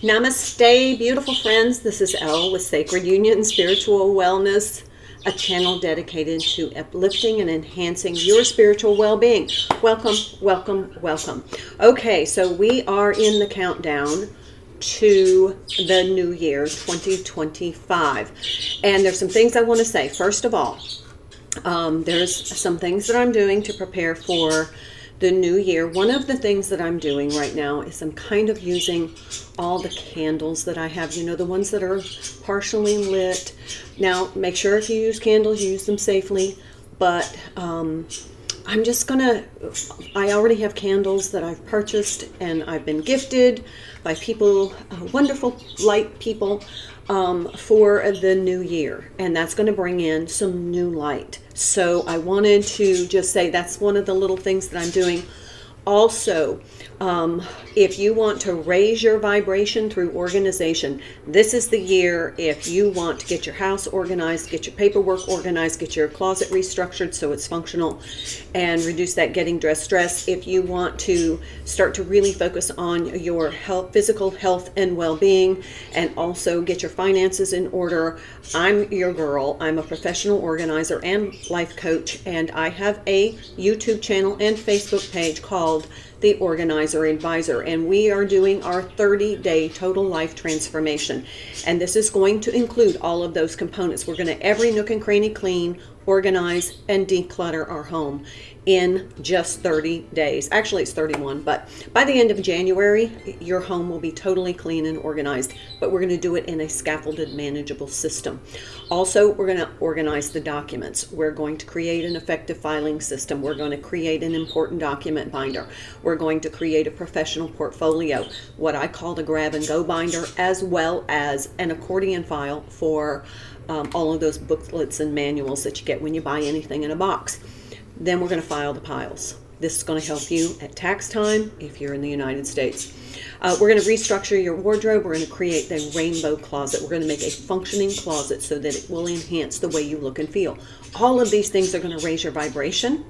Namaste, beautiful friends. This is Elle with Sacred Union Spiritual Wellness, a channel dedicated to uplifting and enhancing your spiritual well-being. Welcome, welcome, welcome. Okay, so we are in the countdown to the new year 2025. And there's some things I want to say. First of all, there's some things that I'm doing to prepare for the new year. One of the things that I'm doing right now is I'm kind of using all the candles that I have, you know, the ones that are partially lit. Now, make sure if you use candles, you use them safely, but I'm just gonna, I already have candles that I've purchased and I've been gifted by people, wonderful light people, for the new year, and that's going to bring in some new light. So I wanted to just say that's one of the little things that I'm doing. Also, if you want to raise your vibration through organization, this is the year. If you want to get your house organized, get your paperwork organized, get your closet restructured so it's functional, and reduce that getting dressed stress. If you want to start to really focus on your health, physical health and well-being, and also get your finances in order, I'm your girl. I'm a professional organizer and life coach, and I have a YouTube channel and Facebook page called The Organizer Advisor, and we are doing our 30-day total life transformation, and this is going to include all of those components. We're going to every nook and cranny clean, organize, and declutter our home in just 30 days. Actually, it's 31, but by the end of January, your home will be totally clean and organized, but we're going to do it in a scaffolded, manageable system. Also, we're going to organize the documents. We're going to create an effective filing system. We're going to create an important document binder. We're going to create a professional portfolio, what I call the grab and go binder, as well as an accordion file for all of those booklets and manuals that you get when you buy anything in a box. Then we're going to file the piles. This is going to help you at tax time if you're in the United States. We're going to restructure your wardrobe. We're going to create the rainbow closet. We're going to make a functioning closet so that it will enhance the way you look and feel. All of these things are going to raise your vibration.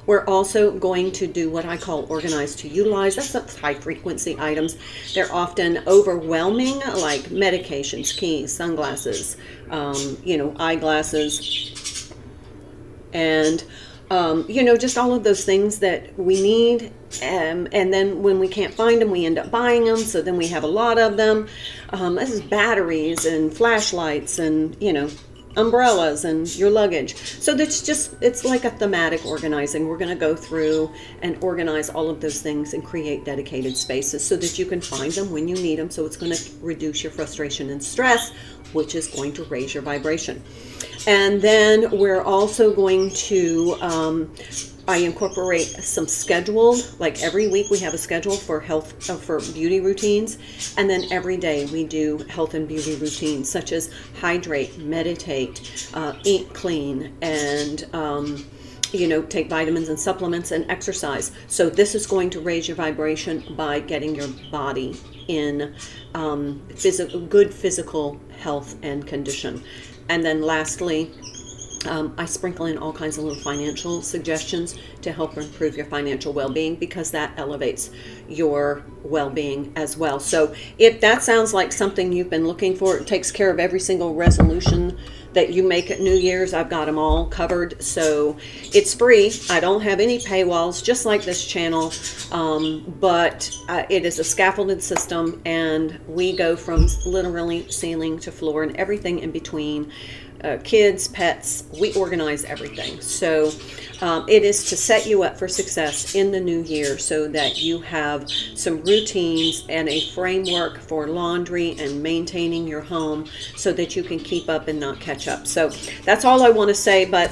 We're also going to do what I call organize to utilize. That's high frequency items. They're often overwhelming, like medications, keys, sunglasses, eyeglasses, and just all of those things that we need. And then when we can't find them, we end up buying them. So then we have a lot of them. This is batteries and flashlights and, umbrellas and your luggage. So it's like a thematic organizing. We're going to go through and organize all of those things and create dedicated spaces so that you can find them when you need them. So it's going to reduce your frustration and stress, which is going to raise your vibration. And then we're also going to I incorporate some schedule, like every week we have a schedule for health, for beauty routines, and then every day we do health and beauty routines such as hydrate, meditate, eat clean, and take vitamins and supplements and exercise. So this is going to raise your vibration by getting your body in good physical health and condition. And then lastly, I sprinkle in all kinds of little financial suggestions to help improve your financial well-being, because that elevates your well-being as well. So if that sounds like something you've been looking for, it takes care of every single resolution that you make at New Year's. I've got them all covered. So it's free. I don't have any paywalls, just like this channel, but it is a scaffolded system, and we go from literally ceiling to floor and everything in between. Kids, pets, we organize everything. So it is to set you up for success in the new year so that you have some routines and a framework for laundry and maintaining your home so that you can keep up and not catch up. So that's all I want to say. But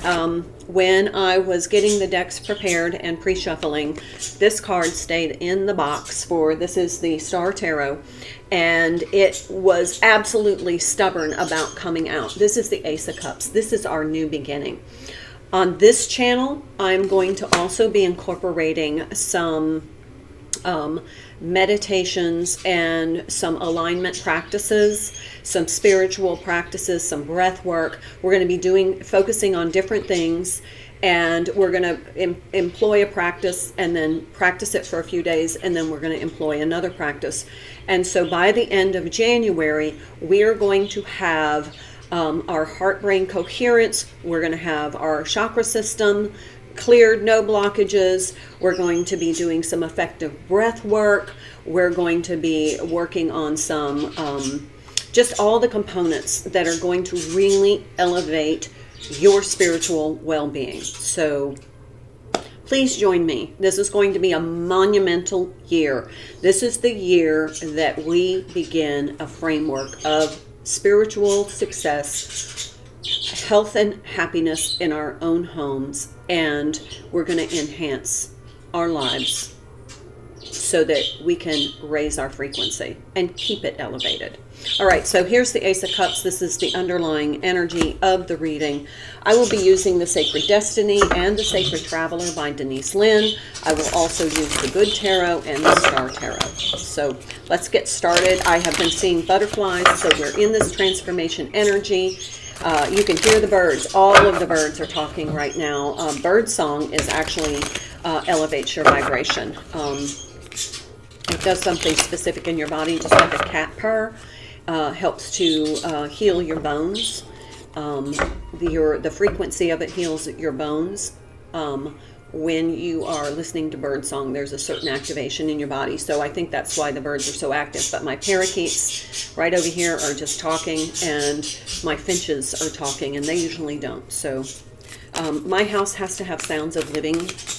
when I was getting the decks prepared and pre-shuffling, this card stayed in the box this is the Star Tarot, and it was absolutely stubborn about coming out. This is the Ace of Cups. This is our new beginning. On this channel, I'm going to also be incorporating some meditations and some alignment practices, some spiritual practices, some breath work. We're going to be focusing on different things And we're going to employ a practice and then practice it for a few days, and then we're going to employ another practice. And so by the end of January, we are going to have our heart-brain coherence. We're going to have our chakra system cleared, no blockages. We're going to be doing some effective breath work. We're going to be working on some, just all the components that are going to really elevate your spiritual well-being. So please join me. This is going to be a monumental year. This is the year that we begin a framework of spiritual success, health and happiness in our own homes, and we're going to enhance our lives so that we can raise our frequency and keep it elevated. All right, so here's the Ace of Cups. This is the underlying energy of the reading. I will be using the Sacred Destiny and the Sacred Traveler by Denise Linn. I will also use the Good Tarot and the Star Tarot. So let's get started. I have been seeing butterflies, so we're in this transformation energy. You can hear the birds. All of the birds are talking right now. Bird song is actually elevates your vibration. It does something specific in your body, just like a cat purr. Helps to heal your bones. The frequency of it heals your bones. When you are listening to bird song, there's a certain activation in your body. So I think that's why the birds are so active. But my parakeets right over here are just talking, and my finches are talking, and they usually don't. So my house has to have sounds of living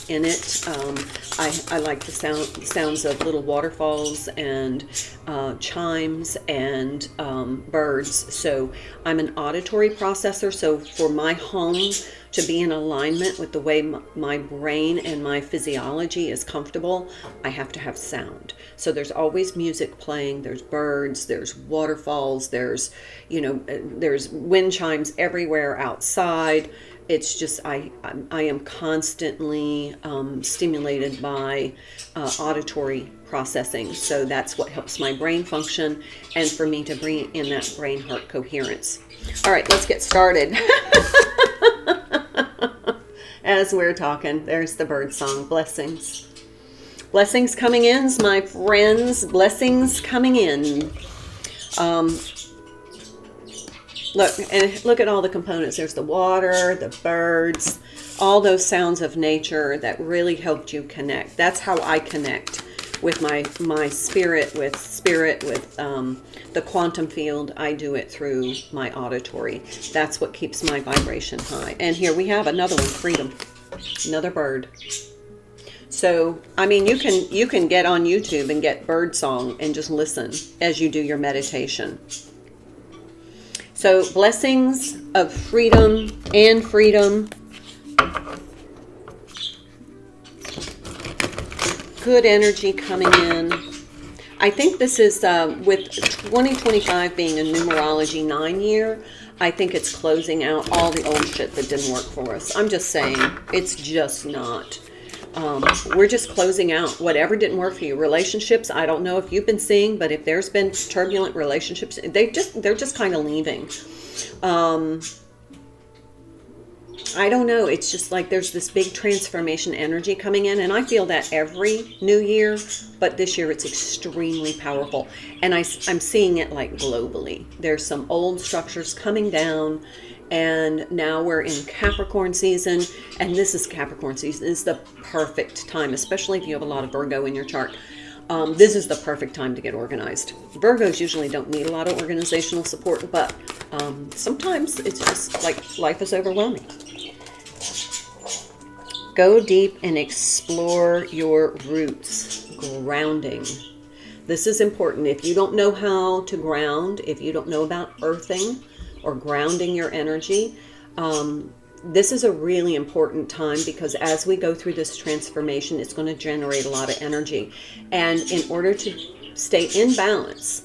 in it. I like the sounds of little waterfalls and chimes and birds. So I'm an auditory processor. So for my home to be in alignment with the way my brain and my physiology is comfortable, I have to have sound. So there's always music playing. There's birds. There's waterfalls. There's wind chimes everywhere outside. It's just, I am constantly stimulated by auditory processing. So that's what helps my brain function and for me to bring in that brain-heart coherence. All right, let's get started. As we're talking, there's the bird song. Blessings. Blessings coming in, my friends. Blessings coming in. Look at all the components. There's the water, the birds, all those sounds of nature that really helped you connect. That's how I connect with my spirit, with the quantum field. I do it through my auditory. That's what keeps my vibration high. And here we have another one, freedom, another bird. So, I mean, you can get on YouTube and get bird song and just listen as you do your meditation. So blessings of freedom and freedom. Good energy coming in. I think this is, with 2025 being a numerology 9 year, I think it's closing out all the old shit that didn't work for us. I'm just saying, it's just not. We're just closing out whatever didn't work for you. Relationships, I don't know if you've been seeing, but if there's been turbulent relationships, they're just kind of leaving. I don't know. It's just like there's this big transformation energy coming in, and I feel that every new year, but this year it's extremely powerful. And I'm seeing it like globally. There's some old structures coming down, and now we're in Capricorn season, and this is Capricorn season. This is the perfect time, especially if you have a lot of Virgo in your chart. This is the perfect time to get organized. Virgos usually don't need a lot of organizational support, but sometimes it's just like life is overwhelming. Go deep and explore your roots. Grounding. This is important. If you don't know how to ground, if you don't know about earthing or grounding your energy, this is a really important time, because as we go through this transformation, it's going to generate a lot of energy. And in order to stay in balance,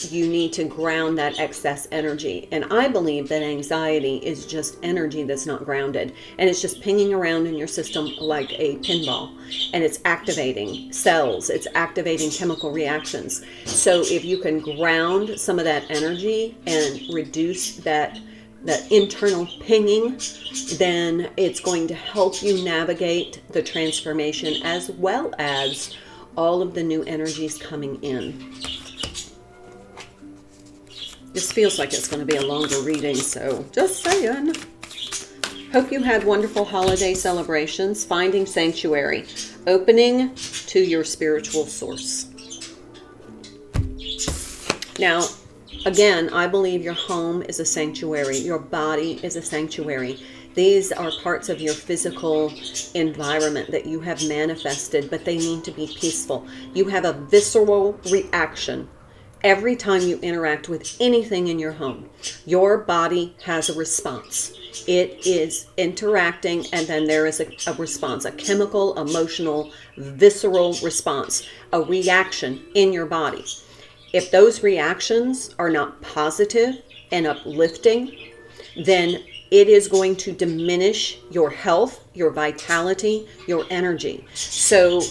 you need to ground that excess energy. And I believe that anxiety is just energy that's not grounded. And it's just pinging around in your system like a pinball. And it's activating cells. It's activating chemical reactions. So if you can ground some of that energy and reduce that that internal pinging, then it's going to help you navigate the transformation as well as all of the new energies coming in. This feels like it's going to be a longer reading, so just saying. Hope you had wonderful holiday celebrations, finding sanctuary, opening to your spiritual source. Now, again, I believe your home is a sanctuary. Your body is a sanctuary. These are parts of your physical environment that you have manifested, but they need to be peaceful. You have a visceral reaction every time you interact with anything in your home. Your body has a response. It is interacting, and then there is a response, a chemical, emotional, visceral response, a reaction in your body. If those reactions are not positive and uplifting, then it is going to diminish your health, your vitality, your energy. So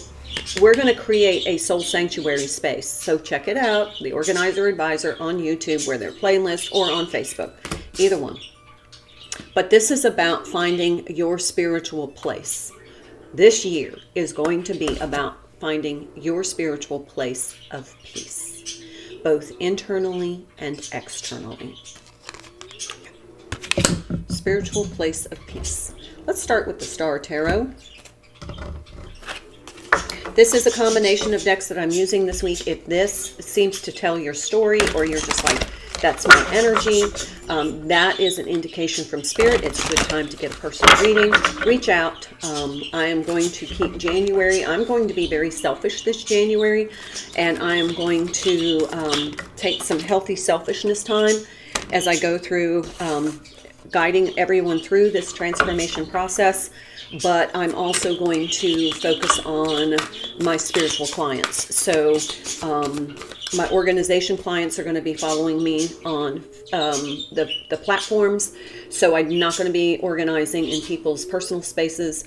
we're going to create a soul sanctuary space. So check it out, The Organizer Advisor on YouTube, where they're playlists, or on Facebook, either one. But this is about finding your spiritual place. This year is going to be about finding your spiritual place of peace, both internally and externally. Spiritual place of peace. Let's start with the Star Tarot. This is a combination of decks that I'm using this week. If this seems to tell your story, or you're just like, that's my energy, that is an indication from Spirit. It's a good time to get a personal reading. Reach out. I am going to keep January. I'm going to be very selfish this January, and I am going to take some healthy selfishness time as I go through guiding everyone through this transformation process. But I'm also going to focus on my spiritual clients. So my organization clients are going to be following me on the platforms. So I'm not going to be organizing in people's personal spaces.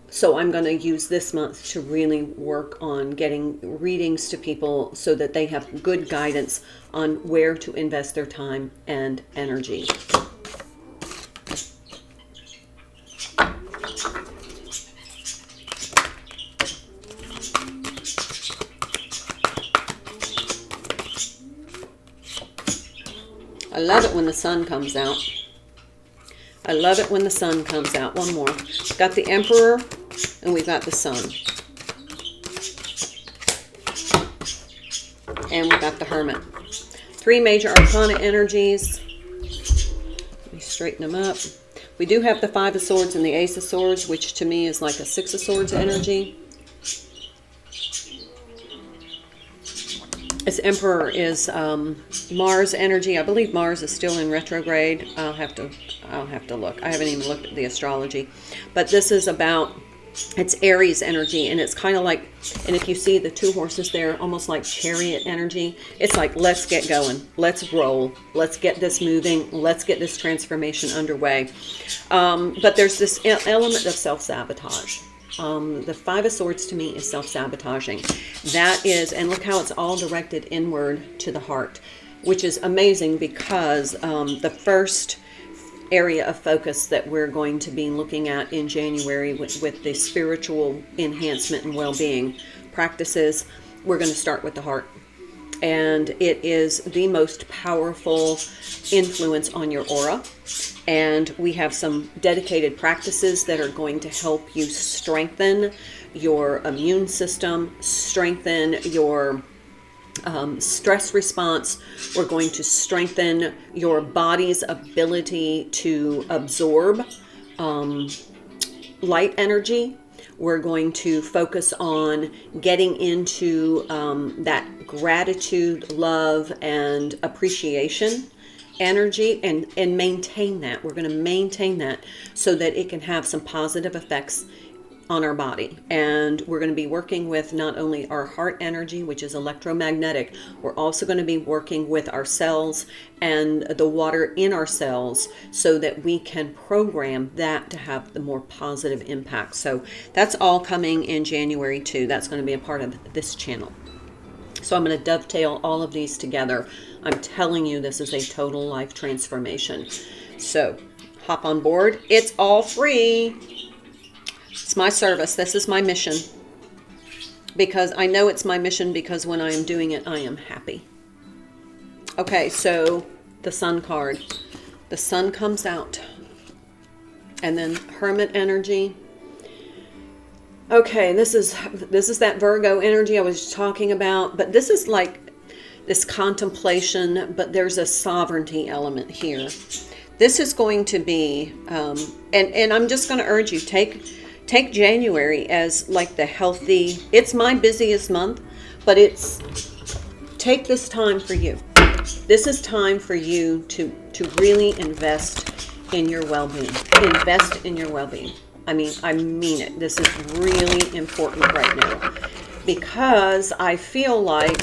So I'm going to use this month to really work on getting readings to people so that they have good guidance on where to invest their time and energy. I love it when the sun comes out. I love it when the sun comes out. One more. We've got the Emperor and we've got the Sun. And we've got the Hermit. Three major arcana energies. Let me straighten them up. We do have the Five of Swords and the Ace of Swords, which to me is like a Six of Swords energy. This Emperor is Mars energy. I believe Mars is still in retrograde. I'll have to look. I haven't even looked at the astrology. But this is about, it's Aries energy, and it's kind of like, and if you see the two horses there, almost like chariot energy. It's like, let's get going. Let's roll. Let's get this moving. Let's get this transformation underway. But there's this element of self-sabotage. The Five of Swords to me is self-sabotaging. That is, and look how it's all directed inward to the heart, which is amazing because the first area of focus that we're going to be looking at in January with the spiritual enhancement and well-being practices, we're going to start with the heart. And it is the most powerful influence on your aura. And we have some dedicated practices that are going to help you strengthen your immune system, strengthen your stress response. We're going to strengthen your body's ability to absorb light energy. We're going to focus on getting into that gratitude, love, and appreciation energy, and maintain that. We're going to maintain that so that it can have some positive effects on our body. And we're going to be working with not only our heart energy, which is electromagnetic, we're also going to be working with our cells and the water in our cells so that we can program that to have the more positive impact. So that's all coming in January too. That's going to be a part of this channel. So I'm going to dovetail all of these together. I'm telling you, this is a total life transformation. So hop on board. It's all free. It's my service. This is my mission. Because I know it's my mission, because when I am doing it, I am happy. Okay, so the Sun card. The Sun comes out. And then Hermit energy. Okay, this is that Virgo energy I was talking about, but this is like this contemplation, but there's a sovereignty element here. This is going to be, and I'm just going to urge you, take January as like the healthy, it's my busiest month, but take this time for you. This is time for you to really invest in your well-being. Invest in your well-being. I mean it. This is really important right now, because I feel like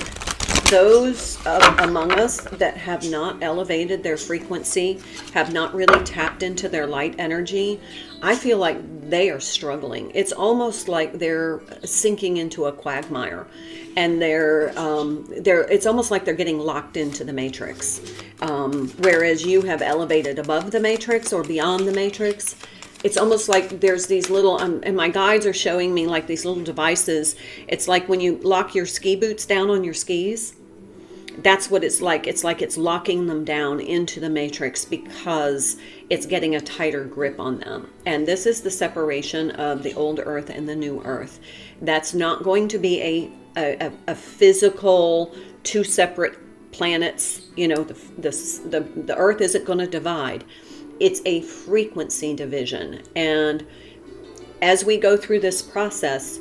those among us that have not elevated their frequency, have not really tapped into their light energy, I feel like they are struggling. It's almost like they're sinking into a quagmire, and it's almost like they're getting locked into the matrix. Whereas you have elevated above the matrix or beyond the matrix. It's almost like there's these little, and my guides are showing me like these little devices. It's like when you lock your ski boots down on your skis. That's what it's like. It's like it's locking them down into the matrix, because it's getting a tighter grip on them. And this is the separation of the old earth and the new earth. That's not going to be a physical two separate planets. You know, the earth isn't going to divide. It's a frequency division. And as we go through this process,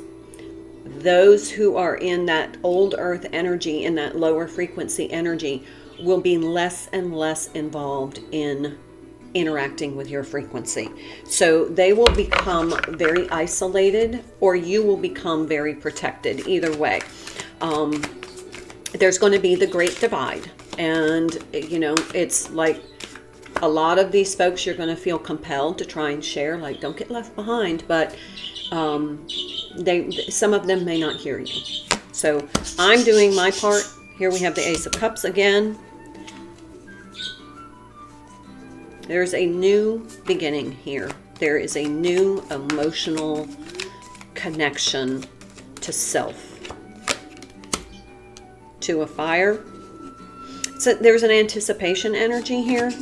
those who are in that old earth energy, in that lower frequency energy, will be less and less involved in interacting with your frequency. So they will become very isolated, or you will become very protected. Either way, there's going to be the great divide. And, you know, it's like, a lot of these folks, you're going to feel compelled to try and share, like, don't get left behind, but some of them may not hear you. So I'm doing my part. Here we have the Ace of Cups again. There's a new beginning here. There is a new emotional connection to self, to a fire. So there's an anticipation energy here.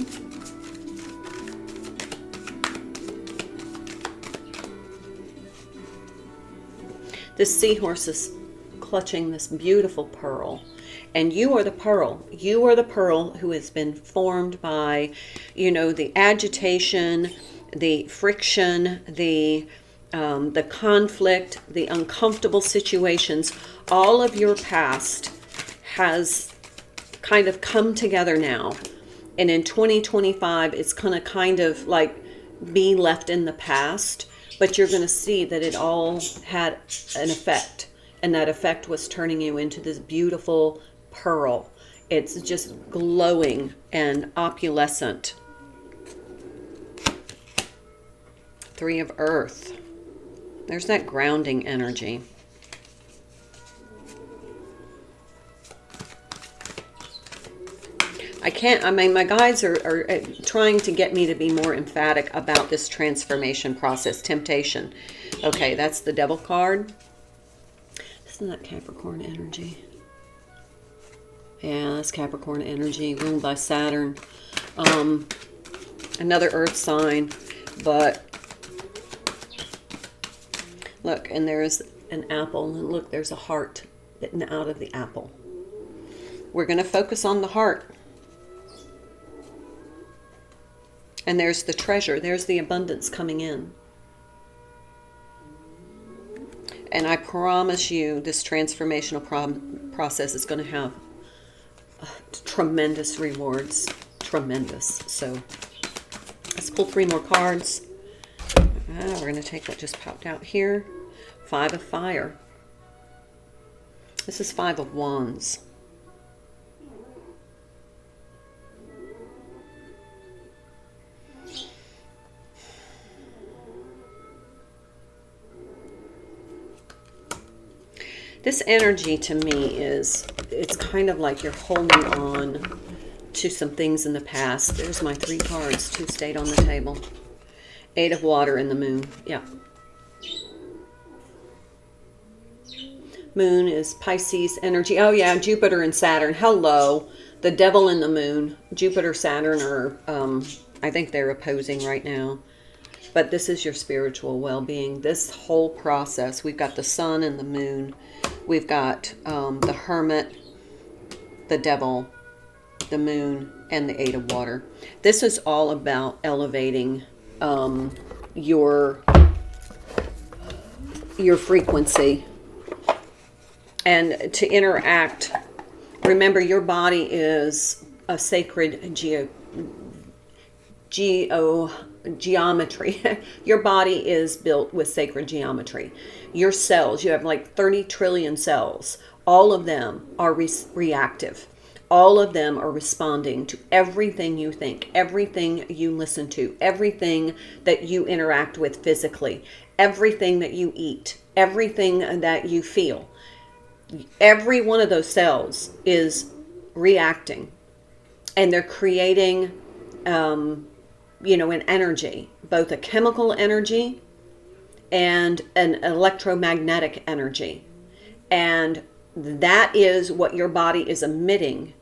This seahorse is clutching this beautiful pearl. And you are the pearl. You are the pearl who has been formed by, you know, the agitation, the friction, the conflict, the uncomfortable situations. All of your past has kind of come together now. And in 2025, it's going to kind of like be left in the past. But you're going to see that it all had an effect. And that effect was turning you into this beautiful pearl. It's just glowing and opalescent. Three of Earth. There's that grounding energy. My guides are trying to get me to be more emphatic about this transformation process. Temptation. Okay, that's the Devil card. Isn't that Capricorn energy? Yeah, that's Capricorn energy, ruled by Saturn. Another earth sign, but look, and there's an apple, and look, there's a heart bitten out of the apple. We're going to focus on the heart. And there's the treasure. There's the abundance coming in. And I promise you, this transformational process is going to have tremendous rewards. Tremendous. So let's pull 3 more cards. We're going to take what just popped out here. 5 of Fire. This is 5 of Wands. This energy to me is it's kind of like you're holding on to some things in the past. There's my 3 cards. 2 stayed on the table. 8 of water and the moon. Yeah. Moon is Pisces energy. Oh yeah, Jupiter and Saturn. Hello. The devil and the moon. Jupiter, Saturn are, I think they're opposing right now. But this is your spiritual well-being. This whole process. We've got the sun and the moon. We've got the hermit, the devil, the moon, and the 8 of water. This is all about elevating your frequency. And to interact, remember your body is a sacred geometry. Your body is built with sacred geometry. Your cells, you have like 30 trillion cells. All of them are reactive. All of them are responding to everything you think, everything you listen to, everything that you interact with physically, everything that you eat, everything that you feel. Every one of those cells is reacting, and they're creating, an energy, both a chemical energy and an electromagnetic energy. And that is what your body is emitting,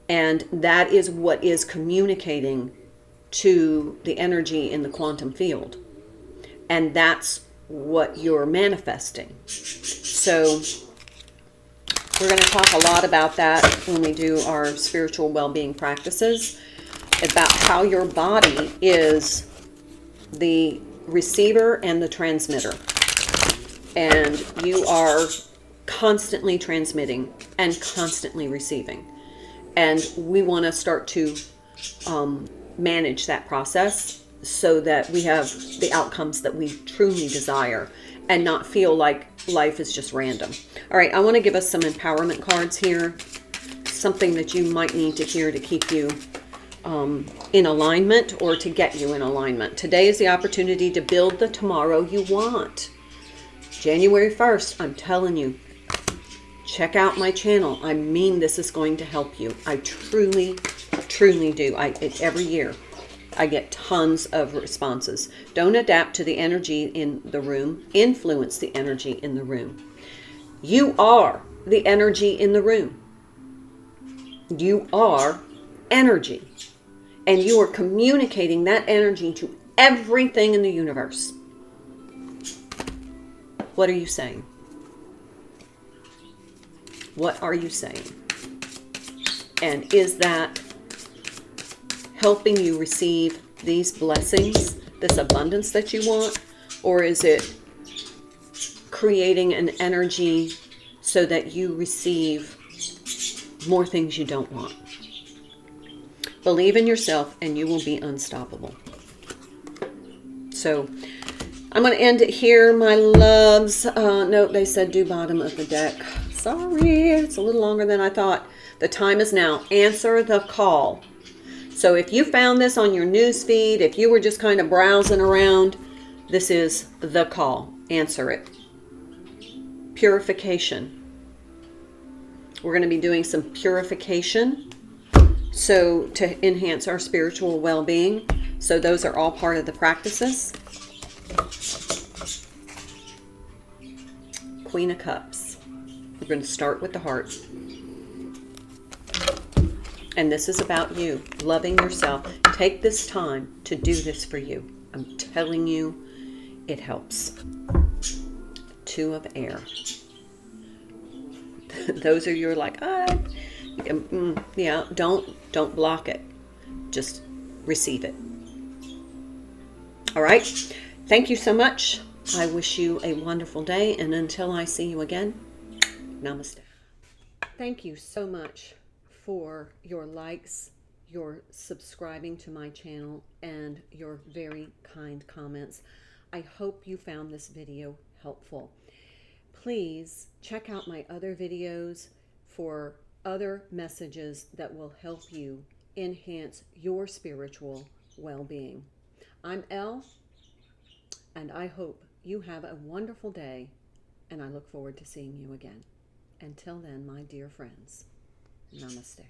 and that is what is communicating to the energy in the quantum field. And that's what you're manifesting. So we're going to talk a lot about that when we do our spiritual well-being practices, about how your body is the receiver and the transmitter. And you are constantly transmitting and constantly receiving. And we want to start to manage that process so that we have the outcomes that we truly desire and not feel like life is just random. All right, I want to give us some empowerment cards here, something that you might need to hear to keep you in alignment or to get you in alignment. Today is the opportunity to build the tomorrow you want. January 1st, I'm telling you, check out my channel. I mean, this is going to help you. I truly, truly do. Every year, I get tons of responses. Don't adapt to the energy in the room. Influence the energy in the room. You are the energy in the room. You are energy. And you are communicating that energy to everything in the universe. What are you saying? What are you saying? And is that helping you receive these blessings, this abundance that you want? Or is it creating an energy so that you receive more things you don't want? Believe in yourself and you will be unstoppable. So I'm going to end it here, my loves. No, they said do bottom of the deck. Sorry, it's a little longer than I thought. The time is now. Answer the call. So if you found this on your news feed, if you were just kind of browsing around, this is the call. Answer it. Purification. We're going to be doing some purification, so to enhance our spiritual well-being. So those are all part of the practices. Queen of Cups. We're going to start with the heart. And this is about you, loving yourself. Take this time to do this for you. I'm telling you, it helps. 2 of air. Those are your like, yeah, don't block it. Just receive it. All right. Thank you so much. I wish you a wonderful day. And until I see you again, namaste. Thank you so much for your likes, your subscribing to my channel, and your very kind comments. I hope you found this video helpful. Please check out my other videos for other messages that will help you enhance your spiritual well-being. I'm Elle, and I hope you have a wonderful day, and I look forward to seeing you again. Until then, my dear friends, namaste.